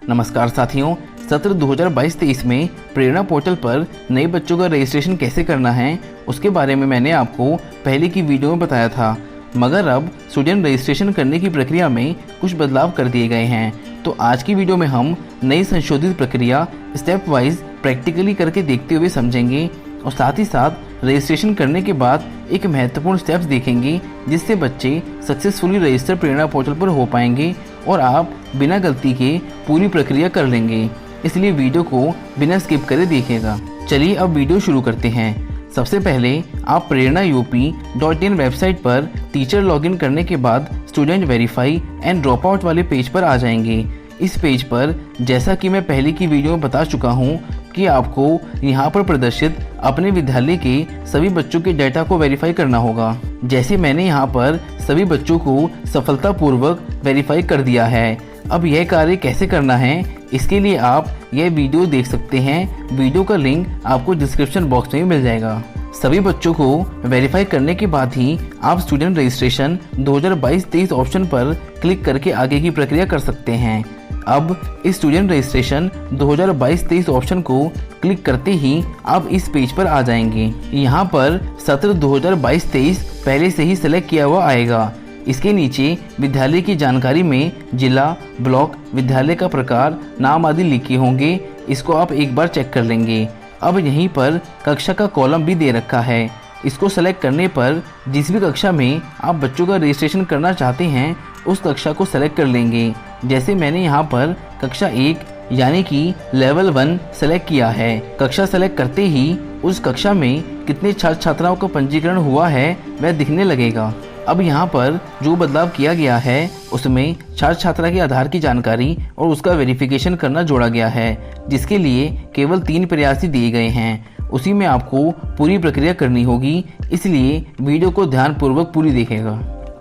नमस्कार साथियों, सत्र 2022-23 में प्रेरणा पोर्टल पर नए बच्चों का रजिस्ट्रेशन कैसे करना है उसके बारे में मैंने आपको पहले की वीडियो में बताया था, मगर अब स्टूडेंट रजिस्ट्रेशन करने की प्रक्रिया में कुछ बदलाव कर दिए गए हैं। तो आज की वीडियो में हम नई संशोधित प्रक्रिया स्टेप वाइज प्रैक्टिकली करके देखते हुए समझेंगे और साथ ही साथ रजिस्ट्रेशन करने के बाद एक महत्वपूर्ण स्टेप्स देखेंगे जिससे बच्चे सक्सेसफुली रजिस्टर प्रेरणा पोर्टल पर हो पाएंगे और आप बिना गलती के पूरी प्रक्रिया कर लेंगे। इसलिए वीडियो को बिना स्किप करे देखिएगा। चलिए अब वीडियो शुरू करते हैं। सबसे पहले आप प्रेरणा UP.in वेबसाइट पर टीचर लॉगिन करने के बाद student verify and drop out वाले पेज पर आ जाएंगे। इस पेज पर जैसा कि मैं पहले की वीडियो में बता चुका हूँ कि आपको यहाँ पर प्रदर्शित अपने विद्यालय के सभी बच्चों के डाटा को वेरीफाई करना होगा। जैसे मैंने यहाँ पर सभी बच्चों को सफलतापूर्वक वेरीफाई कर दिया है। अब यह कार्य कैसे करना है इसके लिए आप यह वीडियो देख सकते हैं। वीडियो का लिंक आपको डिस्क्रिप्शन बॉक्स में मिल जाएगा। सभी बच्चों को वेरीफाई करने के बाद ही आप स्टूडेंट रजिस्ट्रेशन 2022-23 ऑप्शन पर क्लिक करके आगे की प्रक्रिया कर सकते हैं। अब इस स्टूडेंट रजिस्ट्रेशन 2022-23 ऑप्शन को क्लिक करते ही आप इस पेज पर आ जाएंगे। यहाँ पर सत्र 2022-23 पहले से ही सिलेक्ट किया हुआ आएगा। इसके नीचे विद्यालय की जानकारी में जिला, ब्लॉक, विद्यालय का प्रकार, नाम आदि लिखे होंगे। इसको आप एक बार चेक कर लेंगे। अब यहीं पर कक्षा का कॉलम भी दे रखा है। इसको सेलेक्ट करने पर जिस भी कक्षा में आप बच्चों का रजिस्ट्रेशन करना चाहते हैं उस कक्षा को सेलेक्ट कर लेंगे। जैसे मैंने यहाँ पर कक्षा 1 यानी कि लेवल 1 सेलेक्ट किया है। कक्षा सेलेक्ट करते ही उस कक्षा में कितने छात्र छात्राओं का पंजीकरण हुआ है वह दिखने लगेगा। अब यहाँ पर जो बदलाव किया गया है उसमें छात्र छात्रा के आधार की जानकारी और उसका वेरिफिकेशन करना जोड़ा गया है, जिसके लिए केवल 3 प्रयास ही दिए गए हैं। उसी में आपको पूरी प्रक्रिया करनी होगी, इसलिए वीडियो को ध्यानपूर्वक पूरी देखिएगा।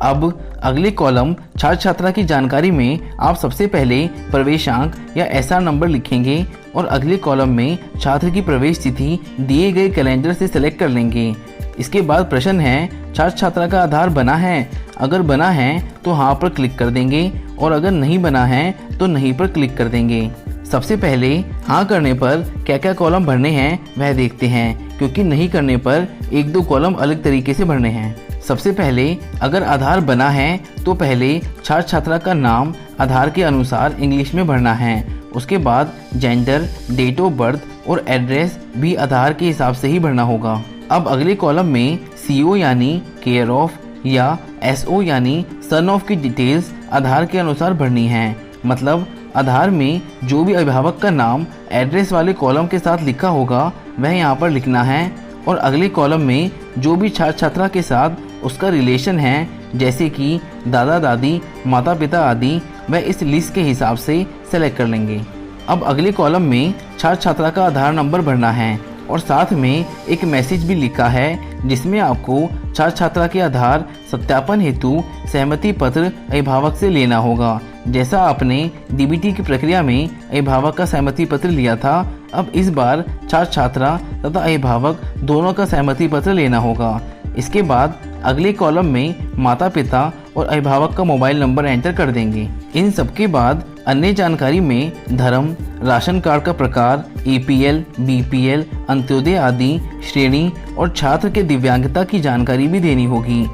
अब अगले कॉलम छात्र छात्रा की जानकारी में आप सबसे पहले प्रवेशांक या SR नंबर लिखेंगे और अगले कॉलम में छात्र की प्रवेश तिथि दिए गए कैलेंडर से सेलेक्ट कर लेंगे। इसके बाद प्रश्न है छात्र छात्रा का आधार बना है। अगर बना है तो हाँ पर क्लिक कर देंगे और अगर नहीं बना है तो नहीं पर क्लिक कर देंगे। सबसे पहले हाँ करने पर क्या क्या कॉलम भरने हैं वह देखते हैं, क्योंकि नहीं करने पर 1-2 कॉलम अलग तरीके से भरने हैं। सबसे पहले अगर आधार बना है तो पहले छात्र छात्रा का नाम आधार के अनुसार इंग्लिश में भरना है। उसके बाद जेंडर, डेट ऑफ बर्थ और एड्रेस भी आधार के हिसाब से ही भरना होगा। अब अगले कॉलम में CO यानी केयर ऑफ या SO यानी सन ऑफ की डिटेल्स आधार के अनुसार भरनी है। मतलब आधार में जो भी अभिभावक का नाम एड्रेस वाले कॉलम के साथ लिखा होगा वह यहाँ पर लिखना है और अगले कॉलम में जो भी छात्र छात्रा के साथ उसका रिलेशन है, जैसे कि दादा दादी, माता पिता आदि, वह इस लिस्ट के हिसाब से सेलेक्ट कर लेंगे। अब अगले कॉलम में छात्र छात्रा का आधार नंबर भरना है और साथ में एक मैसेज भी लिखा है जिसमें आपको छात्र छात्रा के आधार सत्यापन हेतु सहमति पत्र अभिभावक से लेना होगा। जैसा आपने DBT की प्रक्रिया में अभिभावक का सहमति पत्र लिया था, अब इस बार छात्र छात्रा तथा अभिभावक दोनों का सहमति पत्र लेना होगा। इसके बाद अगले कॉलम में माता पिता और अभिभावक का मोबाइल नंबर एंटर कर देंगे। इन सबके बाद अन्य जानकारी में धर्म, राशन कार्ड का प्रकार, APL, BPL, अंत्योदय आदि, श्रेणी और छात्र के दिव्यांगता की जानकारी भी देनी होगी।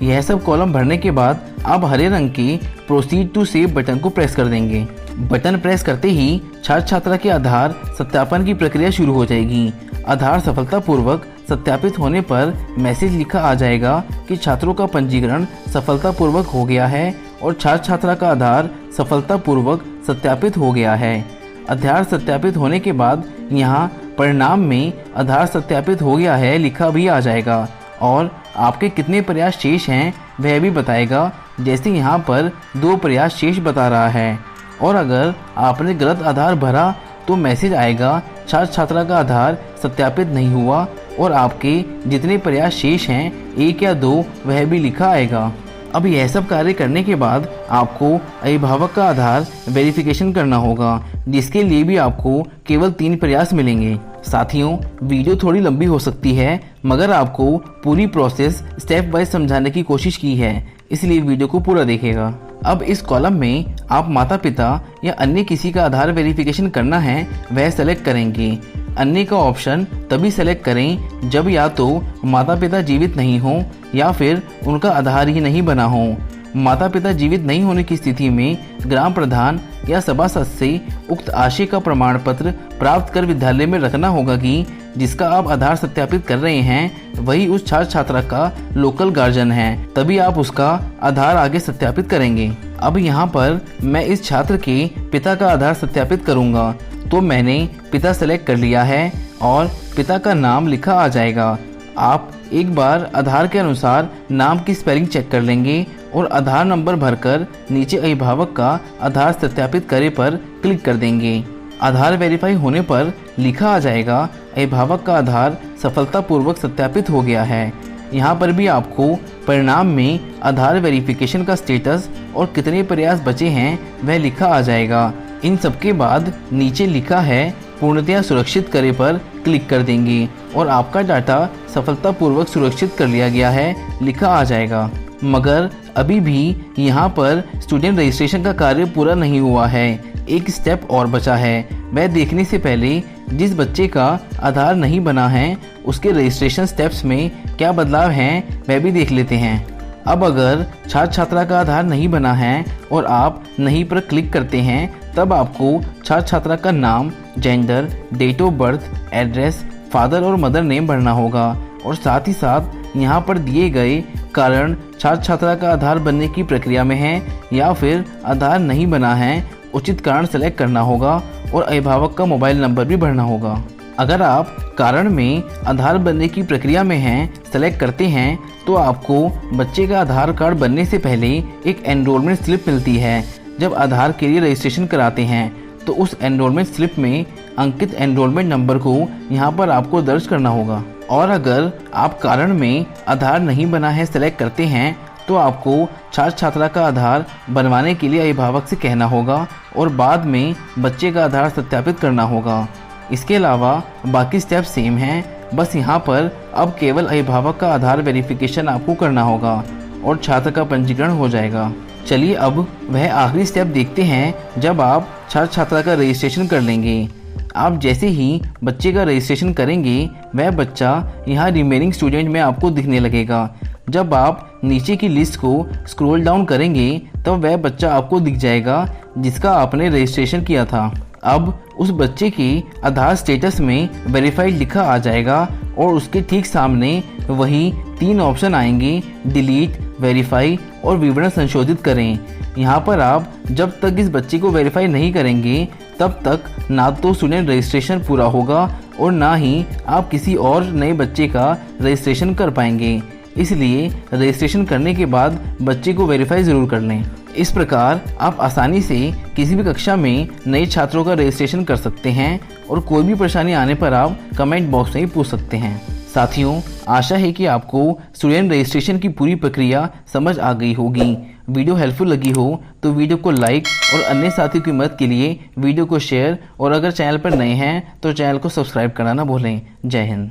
यह सब कॉलम भरने के बाद आप हरे रंग के प्रोसीड टू सेव बटन को प्रेस कर देंगे। बटन प्रेस करते ही छात्र छात्रा के आधार सत्यापन की प्रक्रिया शुरू हो जाएगी। आधार सफलतापूर्वक सत्यापित होने पर मैसेज लिखा आ जाएगा कि छात्रों का पंजीकरण सफलतापूर्वक हो गया है और छात्र छात्रा का आधार सफलतापूर्वक सत्यापित हो गया है। आधार सत्यापित होने के बाद यहाँ परिणाम में आधार सत्यापित हो गया है लिखा भी आ जाएगा और आपके कितने प्रयास शेष हैं वह भी बताएगा। जैसे यहाँ पर 2 प्रयास शेष बता रहा है और अगर आपने गलत आधार भरा तो मैसेज आएगा छात्र छात्रा का आधार सत्यापित नहीं हुआ और आपके जितने प्रयास शेष हैं 1 या 2 वह भी लिखा आएगा। अब यह सब कार्य करने के बाद आपको अभिभावक का आधार वेरिफिकेशन करना होगा, जिसके लिए भी आपको केवल 3 प्रयास मिलेंगे। साथियों, वीडियो थोड़ी लंबी हो सकती है, मगर आपको पूरी प्रोसेस स्टेप वाइज समझाने की कोशिश की है, इसलिए वीडियो को पूरा देखिएगा। अब इस कॉलम में आप माता पिता या अन्य किसी का आधार वेरिफिकेशन करना है वह सेलेक्ट करेंगे। अन्य का ऑप्शन तभी सेलेक्ट करें जब या तो माता पिता जीवित नहीं हो या फिर उनका आधार ही नहीं बना हो। माता पिता जीवित नहीं होने की स्थिति में ग्राम प्रधान या सभासद से उक्त आशय का प्रमाण पत्र प्राप्त कर विद्यालय में रखना होगा कि जिसका आप आधार सत्यापित कर रहे हैं वही उस छात्र छात्रा का लोकल गार्जियन है, तभी आप उसका आधार आगे सत्यापित करेंगे। अब यहाँ पर मैं इस छात्र के पिता का आधार सत्यापित करूँगा, तो मैंने पिता सेलेक्ट कर लिया है और पिता का नाम लिखा आ जाएगा। आप एक बार आधार के अनुसार नाम की स्पेलिंग चेक कर लेंगे और आधार नंबर भरकर नीचे अभिभावक का आधार सत्यापित करे पर क्लिक कर देंगे। आधार वेरीफाई होने पर लिखा आ जाएगा अभिभावक का आधार सफलतापूर्वक सत्यापित हो गया है। यहाँ पर भी आपको परिणाम में आधार वेरिफिकेशन का स्टेटस और कितने प्रयास बचे हैं वह लिखा आ जाएगा। इन सबके बाद नीचे लिखा है पूर्णतया सुरक्षित करे पर क्लिक कर देंगे और आपका डाटा सफलतापूर्वक सुरक्षित कर लिया गया है लिखा आ जाएगा। मगर अभी भी यहाँ पर स्टूडेंट रजिस्ट्रेशन का कार्य पूरा नहीं हुआ है, एक स्टेप और बचा है। वह देखने से पहले जिस बच्चे का आधार नहीं बना है उसके रजिस्ट्रेशन स्टेप्स में क्या बदलाव हैं वह भी देख लेते हैं। अब अगर छात्र छात्रा का आधार नहीं बना है और आप नहीं पर क्लिक करते हैं तब आपको छात्र छात्रा का नाम, gender, date of birth, address, father और मदर नेम भरना होगा और साथ ही साथ यहाँ पर दिए गए कारण छात्र छात्रा का आधार बनने की प्रक्रिया में है या फिर आधार नहीं बना है उचित कारण सेलेक्ट करना होगा और अभिभावक का मोबाइल नंबर भी भरना होगा। अगर आप कारण में आधार बनने की प्रक्रिया में हैं सेलेक्ट करते हैं तो आपको बच्चे का आधार कार्ड बनने से पहले एक एनरोलमेंट स्लिप मिलती है। जब आधार के लिए रजिस्ट्रेशन कराते हैं तो उस एनरोलमेंट स्लिप में अंकित एनरोलमेंट नंबर को यहाँ पर आपको दर्ज करना होगा। और अगर आप कारण में आधार नहीं बना है सेलेक्ट करते हैं तो आपको छात्र छात्रा का आधार बनवाने के लिए अभिभावक से कहना होगा और बाद में बच्चे का आधार सत्यापित करना होगा। इसके अलावा बाकी स्टेप सेम हैं, बस यहाँ पर अब केवल अभिभावक का आधार वेरिफिकेशन आपको करना होगा और छात्र का पंजीकरण हो जाएगा। चलिए अब वह आखिरी स्टेप देखते हैं जब आप छात्र छात्रा का रजिस्ट्रेशन कर लेंगे। आप जैसे ही बच्चे का रजिस्ट्रेशन करेंगे वह बच्चा यहाँ रिमेनिंग स्टूडेंट में आपको दिखने लगेगा। जब आप नीचे की लिस्ट को स्क्रॉल डाउन करेंगे तब वह बच्चा आपको दिख जाएगा जिसका आपने रजिस्ट्रेशन किया था। अब उस बच्चे के आधार स्टेटस में वेरीफाइड लिखा आ जाएगा और उसके ठीक सामने वही 3 ऑप्शन आएंगे, डिलीट, वेरीफाई और विवरण संशोधित करें। यहाँ पर आप जब तक इस बच्चे को वेरीफाई नहीं करेंगे तब तक ना तो स्टूडेंट रजिस्ट्रेशन पूरा होगा और ना ही आप किसी और नए बच्चे का रजिस्ट्रेशन कर पाएंगे। इसलिए रजिस्ट्रेशन करने के बाद बच्चे को वेरीफाई ज़रूर कर लें। इस प्रकार आप आसानी से किसी भी कक्षा में नए छात्रों का रजिस्ट्रेशन कर सकते हैं और कोई भी परेशानी आने पर आप कमेंट बॉक्स में पूछ सकते हैं। साथियों, आशा है कि आपको स्टूडेंट रजिस्ट्रेशन की पूरी प्रक्रिया समझ आ गई होगी। वीडियो हेल्पफुल लगी हो तो वीडियो को लाइक और अन्य साथियों की मदद के लिए वीडियो को शेयर और अगर चैनल पर नए हैं तो चैनल को सब्सक्राइब करना ना भूलें। जय हिंद।